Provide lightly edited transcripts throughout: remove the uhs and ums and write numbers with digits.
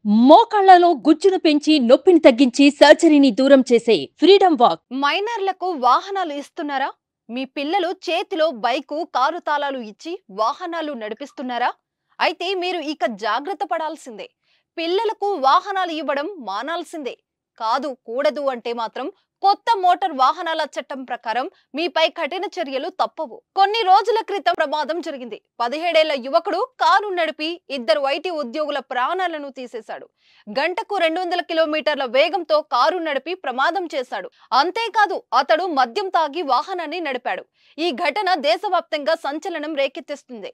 మోకాళ్లలో గుజ్జును పెంచి నొప్పిని తగ్గించి సర్జరీని దూరం చేసే ఫ్రీడమ్ వాక్. మైనర్లకు వాహనాలు ఇస్తున్నారా? మీ పిల్లలు చేతిలో బైకు కారు తాళాలు ఇచ్చి వాహనాలు నడిపిస్తున్నారా? అయితే మీరు ఇక జాగ్రత్త పడాల్సిందే. పిల్లలకు వాహనాలు ఇవ్వడం మానాల్సిందే. కాదు కూడదు అంటే మాత్రం కొత్త మోటార్ వాహనాల చట్టం ప్రకారం మీపై కఠిన చర్యలు తప్పవు. కొన్ని రోజుల క్రితం ప్రమాదం జరిగింది. 17 ఏళ్ల యువకుడు కారు నడిపి 2 ఐటీ ఉద్యోగుల ప్రాణాలను తీసేశాడు. గంటకు 200 కిలోమీటర్ల వేగంతో కారు నడిపి ప్రమాదం చేశాడు. అంతేకాదు అతడు మద్యం తాగి వాహనాన్ని నడిపాడు. ఈ ఘటన దేశవ్యాప్తంగా సంచలనం రేకెత్తిస్తుంది.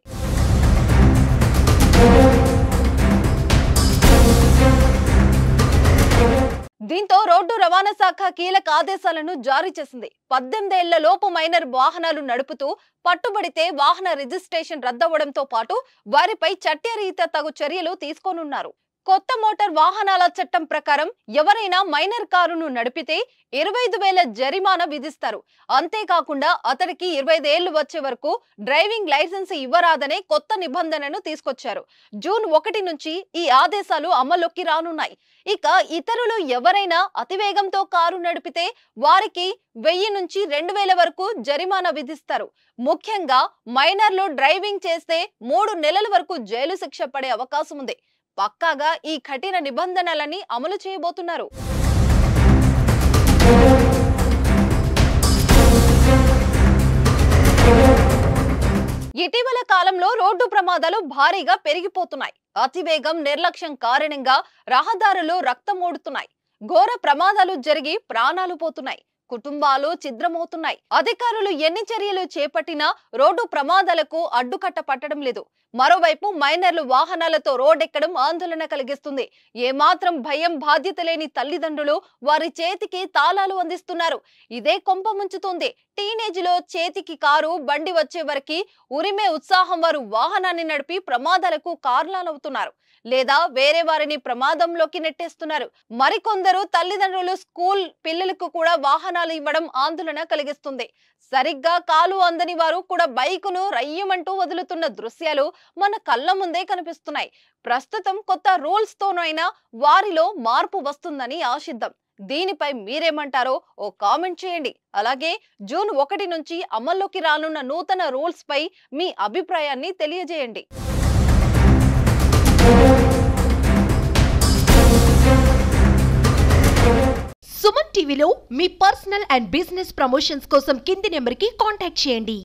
దీంతో రోడ్డు రవాణా శాఖ కీలక ఆదేశాలను జారీ చేసింది. 18 ఏళ్ల లోపు మైనర్ వాహనాలు నడుపుతూ పట్టుబడితే వాహన రిజిస్ట్రేషన్ రద్దవడంతో పాటు వారిపై చట్టరీత్యా తగు చర్యలు తీసుకోనున్నారు. కొత్త మోటార్ వాహనాల చట్టం ప్రకారం ఎవరైనా మైనర్ కారును నడిపితే 25,000 జరిమానా విధిస్తారు. అంతేకాకుండా అతడికి 25 ఏళ్లు వచ్చే వరకు డ్రైవింగ్ లైసెన్స్ ఇవ్వరాదనే కొత్త నిబంధనను తీసుకొచ్చారు. జూన్ 1 నుంచి ఈ ఆదేశాలు అమల్లోకి రానున్నాయి. ఇక ఇతరులు ఎవరైనా అతివేగంతో కారు నడిపితే వారికి 1000 నుంచి 2000 వరకు జరిమానా విధిస్తారు. ముఖ్యంగా మైనర్లు డ్రైవింగ్ చేస్తే 3 నెలల వరకు జైలు శిక్ష పడే అవకాశం ఉంది. పక్కాగా ఈ కఠిన నిబంధనలని అమలు చేయబోతున్నారు. ఇటీవల కాలంలో రోడ్డు ప్రమాదాలు భారీగా పెరిగిపోతున్నాయి. అతివేగం, నిర్లక్ష్యం కారణంగా రహదారులు రక్తమోడుతున్నాయి. ఘోర ప్రమాదాలు జరిగి ప్రాణాలు పోతున్నాయి. కుటుంబాలు ఛిద్రమవుతున్నాయి. అధికారులు ఎన్ని చర్యలు చేపట్టినా రోడ్డు ప్రమాదాలకు అడ్డుకట్ట పట్టడం లేదు. మరోవైపు మైనర్లు వాహనాలతో రోడ్డెక్కడం ఆందోళన కలిగిస్తుంది. ఏమాత్రం భయం, బాధ్యత లేని తల్లిదండ్రులు వారి చేతికి తాళాలు అందిస్తున్నారు. ఇదే కొంప ముంచుతోంది. టీనేజ్ లో చేతికి కారు, బండి వచ్చే వరకు ఉరిమే ఉత్సాహం వారు వాహనాన్ని నడిపి ప్రమాదాలకు కారణాలవుతున్నారు. లేదా వేరే వారిని ప్రమాదంలోకి నెట్టేస్తున్నారు. మరికొందరు తల్లిదండ్రులు స్కూల్ పిల్లలకు కూడా వాహనాలు ఇవ్వడం ఆందోళన కలిగిస్తుంది. సరిగ్గా కాలు అందని వారు కూడా బైకును రయ్యమంటూ వదులుతున్న దృశ్యాలు మన కళ్ళ ముందే కనిపిస్తున్నాయి. ప్రస్తుతం కొత్త రూల్స్ తోనైనా వారిలో మార్పు వస్తుందని ఆశిద్దాం. దీనిపై మీరేమంటారో ఓ కామెంట్ చేయండి. అలాగే జూన్ 1 నుంచి అమల్లోకి రానున్న నూతన రూల్స్ పై మీ అభిప్రాయాన్ని తెలియజేయండి. సుమన్ టీవీలో మీ పర్సనల్ అండ్ బిజినెస్ ప్రమోషన్స్ కోసం కింది నెంబర్కి కాంటాక్ట్ చేయండి.